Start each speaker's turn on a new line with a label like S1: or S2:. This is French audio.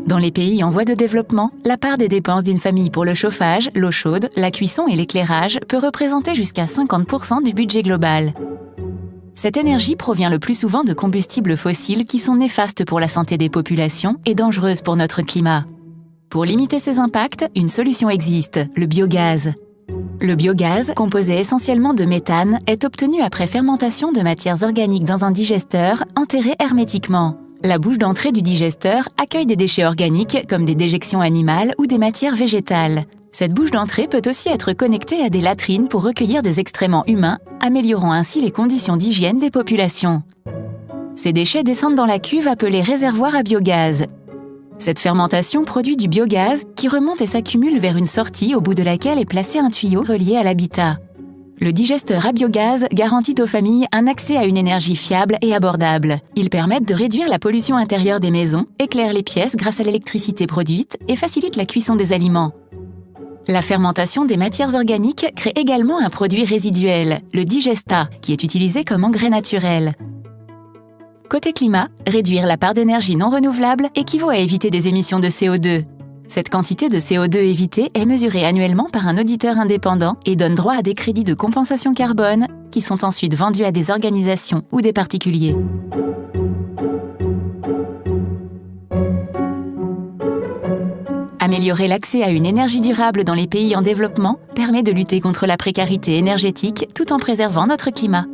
S1: Dans les pays en voie de développement, la part des dépenses d'une famille pour le chauffage, l'eau chaude, la cuisson et l'éclairage peut représenter jusqu'à 50% du budget global. Cette énergie provient le plus souvent de combustibles fossiles qui sont néfastes pour la santé des populations et dangereuses pour notre climat. Pour limiter ces impacts, une solution existe, le biogaz. Le biogaz, composé essentiellement de méthane, est obtenu après fermentation de matières organiques dans un digesteur enterré hermétiquement. La bouche d'entrée du digesteur accueille des déchets organiques comme des déjections animales ou des matières végétales. Cette bouche d'entrée peut aussi être connectée à des latrines pour recueillir des excréments humains, améliorant ainsi les conditions d'hygiène des populations. Ces déchets descendent dans la cuve appelée réservoir à biogaz. Cette fermentation produit du biogaz qui remonte et s'accumule vers une sortie au bout de laquelle est placé un tuyau relié à l'habitat. Le digesteur à biogaz garantit aux familles un accès à une énergie fiable et abordable. Ils permettent de réduire la pollution intérieure des maisons, éclairent les pièces grâce à l'électricité produite et facilitent la cuisson des aliments. La fermentation des matières organiques crée également un produit résiduel, le digestat, qui est utilisé comme engrais naturel. Côté climat, réduire la part d'énergie non renouvelable équivaut à éviter des émissions de CO2. Cette quantité de CO2 évitée est mesurée annuellement par un auditeur indépendant et donne droit à des crédits de compensation carbone qui sont ensuite vendus à des organisations ou des particuliers. Améliorer l'accès à une énergie durable dans les pays en développement permet de lutter contre la précarité énergétique tout en préservant notre climat.